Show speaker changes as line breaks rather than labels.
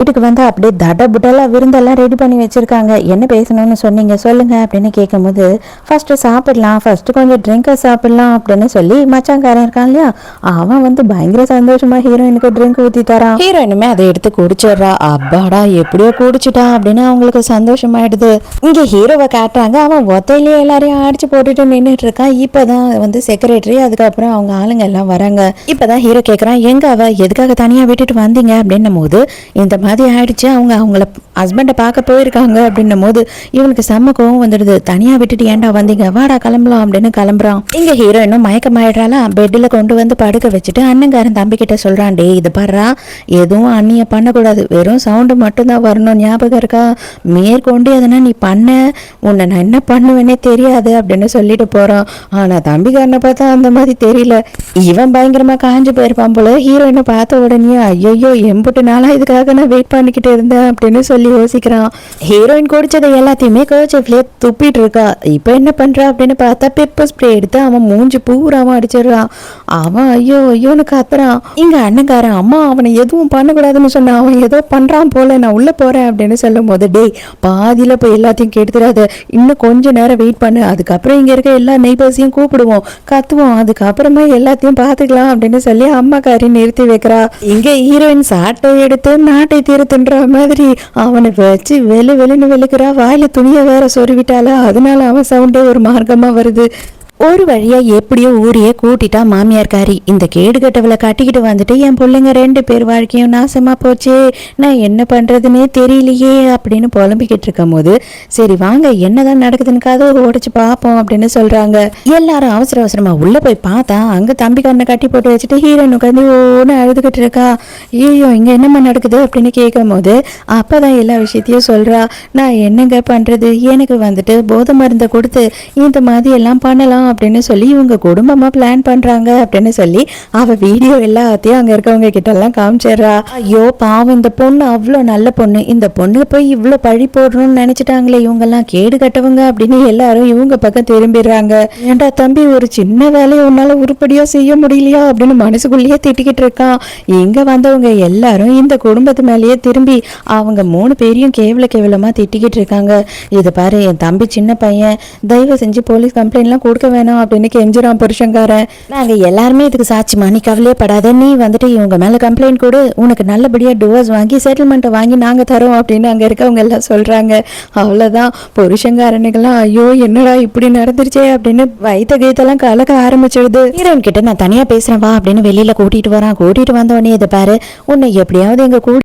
வீட்டுக்கு வந்து அப்படியே தட புட்டலா விருந்தெல்லாம் ரெடி பண்ணி வச்சிருக்காங்க. என்ன பேசணும்னு சொன்னீங்க சொல்லுங்க அப்படின்னு கேட்கும்போது, ஃபர்ஸ்ட் சாப்பிடலாம், ஃபர்ஸ்ட் கொஞ்சம் ட்ரிங்கை சாப்பிடலாம் அப்படின்னு சொல்லி மச்சாங்காரன் இருக்கான் இல்லையா, அவன் வந்து பயங்கர சந்தோஷமா ஹீரோயினுக்கு ட்ரிங்க் ஊத்தி தரான். ஹீரோயினுமே அதை எடுத்து குடிச்சிடுறா. அப்பாடா எப்படியோ குடிச்சிட்டா அப்படின்னு அவங்களுக்கு சந்தோஷமாயிடுது. இங்க ஹீரோவை காட்டுறாங்க. அவன் ஒத்தையிலேயே எல்லாரையும் அடிச்சு போட்டுட்டு நின்றுட்டு இருக்கான். இப்பதான் வந்து செக்ரட்டரி அதுக்கப்புறம் அவங்க ஆளுங்க எல்லாம் வராங்க. இப்பதான் ஹீரோ கேட்கறான், எங்க அவ எதுக்காக தனியா விட்டுட்டு வந்தீங்க அப்படின்னும் போது, இந்த மாதிரி ஆயிடுச்சு, அவங்கள ஹஸ்பண்டை பார்க்க போயிருக்காங்க அப்படின்னும் போது இவனுக்கு செம்ம கோவம் வந்துடுது. தனியா விட்டுட்டு ஏன்டா வந்தீங்க, வாடா கிளம்பலாம் அப்படின்னு கிளம்புறான். இங்க ஹீரோயினும் மயக்கமாயிடுறாளா, பெட்டில் கொண்டு வந்து படுக்க வச்சுட்டு அண்ணங்காரன் தம்பி கிட்ட சொல்றான், டே இது பாடுறா, எதுவும் அண்ணிய பண்ணக்கூடாது, வெறும் சவுண்டு மட்டும்தான் வரணும், ஞாபகம் இருக்கா, மேற்கொண்டு எதனா நீ பண்ண உன்னை நான் என்ன பண்ணுவேன்னே தெரியாது அப்படின்னு சொல்லிட்டு போறான். ஆனா தம்பிக்காரனை பார்த்தா அந்த மாதிரி தெரியல, இவன் பயங்கரமா காஞ்சு போயிருப்பான் போல. ஹீரோயினை பார்த்த உடனே ஐயோ எம்புட்டு நாளா இதுக்காக நான் வெயிட் பண்ணிக்கிட்டு இருந்தேன் அப்படின்னு சொல்லி யோசிக்கிறான். ஹீரோயின் குடிச்சதை எல்லாத்தையுமே கர்ச்சீஃப்லயே துப்பிட்டு இருக்கா. இப்போ என்ன பண்றா அப்படின்னு பார்த்தா பெப்பர் ஸ்ப்ரே எடுத்து அவன் மூஞ்சி பூராம அடிச்சிடுறான். அவன் ஐயோ ஐயோன்னு கத்துறான். இங்க அண்ணங்காரன், அம்மா அவனை எதுவும் பண்ணக்கூடாதுன்னு சொன்னா, அவன் ஏதோ பண்றான் போல, நான் உள்ள போறேன் அப்படின்னு சொல்லும் போது, டேய் பாதியில போய் எல்லாத்தையும் கெடுத்துடாத, இன்னும் கொஞ்ச நேரம் வெயிட் பண்ணு, அதுக்கப்புறம் இங்க இருக்க எல்லா நெய்பர்ஸையும் கூப்பிடுவோம், கத்துவோம், அதுக்கப்புறமா எல்லாத்தையும் பார்த்துக்கலாம் அப்படின்னு சொல்லி அம்மாக்காரி நிறுத்தி வைக்கிறா. இங்க ஹீரோயின் சாட்டை எடுத்து நாட்டை திருத்துன்ற மாதிரி அவனை வச்சு வெளுன்னு வெளுக்கிறா. வாயில துணியை வேற சொருவிட்டால, அதனால அவன் சவுண்டே ஒரு மார்க்கமா வருது. ஒரு வழியா எப்படியோ ஊரையே கூட்டிட்டா மாமியார்காரி. இந்த கேடு கட்டவளை கட்டிக்கிட்டு வந்துட்டு என் பிள்ளைங்க 2 பேர் வாழ்க்கையும் நாசமா போச்சு, நான் என்ன பண்றதுன்னே தெரியலையே அப்படின்னு புலம்பிக்கிட்டு இருக்கும் போது, சரி வாங்க என்னதான் நடக்குதுன்னு கதவை உடைச்சு பார்ப்போம் அப்படின்னு சொல்றாங்க. எல்லாரும் அவசர அவசரமா உள்ள போய் பார்த்தா அங்க தம்பி கண்ணை கட்டி போட்டு வச்சுட்டு ஹீரோயின் உட்காந்து ஓன்னு அழுதுகிட்டு இருக்கா. ஐயோ இங்க என்னம்மா நடக்குது அப்படின்னு கேட்கும் போது அப்பதான் எல்லா விஷயத்தையும் சொல்றா. நான் என்னங்க பண்றது, எனக்கு வந்துட்டு போதை மருந்தை கொடுத்து இந்த மாதிரி எல்லாம் பண்ணலாம் அப்படின்னு சொல்லி இவங்க குடும்பமா பிளான் பண்றாங்க அப்படின்னு சொல்லி அவ வீடியோ எல்லாத்தையும் அங்க இருக்கவங்க கிட்ட எல்லாம் காமிச்சிடுறா. ஐயோ பாவம், இந்த பொண்ணு அவ்வளோ நல்ல பொண்ணு, இந்த பொண்ணு போய் இவ்வளோ பழி போடணும்னு நினைச்சிட்டாங்களே இவங்க எல்லாம் கேடு கட்டவங்க அப்படின்னு எல்லாரும் இவங்க பக்கம் திரும்பிடுறாங்க. ஏண்டா தம்பி, ஒரு சின்ன வேலையை உன்னால உருப்படியா செய்ய முடியலையா அப்படின்னு மனசுக்குள்ளேயே திட்டிக்கிட்டு இருக்கான். இங்க வந்தவங்க எல்லாரும் இந்த குடும்பத்து மேலேயே திரும்பி அவங்க 3 பேரையும் கேவலமா திட்டிக்கிட்டு இருக்காங்க. இது பாரு என் தம்பி சின்ன பையன், தயவு செஞ்சு போலீஸ் கம்ப்ளைண்ட்லாம் கொடுக்க வேணாம் அப்படின்னு கெஞ்சுறான் புருஷங்காரன். நாங்க எல்லாருமே இதுக்கு சாட்சிமா, நீ கவலையப்படாத, நீ வந்துட்டு இவங்க மேல கம்ப்ளைண்ட் கொடு, உனக்கு நல்லபடியா டிவோர்ஸ் வாங்கி செட்டில்மெண்ட்டை வாங்கி நாங்க தரோம் அப்படின்னு அங்க இருக்கவங்க எல்லாம் சொல்றாங்க. அவ்வளவுதான், புருஷங்காரனுக்கெல்லாம் ஐயோ என்னடா இப்படி நடந்துருச்சே அப்படின்னு வயிற்ற கீத்தெல்லாம் கலக்க ஆரம்பிச்சிடுது. ஹீரோயின் கிட்ட நான் தனியா பேசுறேன் வா அப்படின்னு வெளியில கூட்டிட்டு வரான். கூட்டிட்டு வந்த உடனே இதை பாரு, உன்னை எப்படியாவது எங்க கூட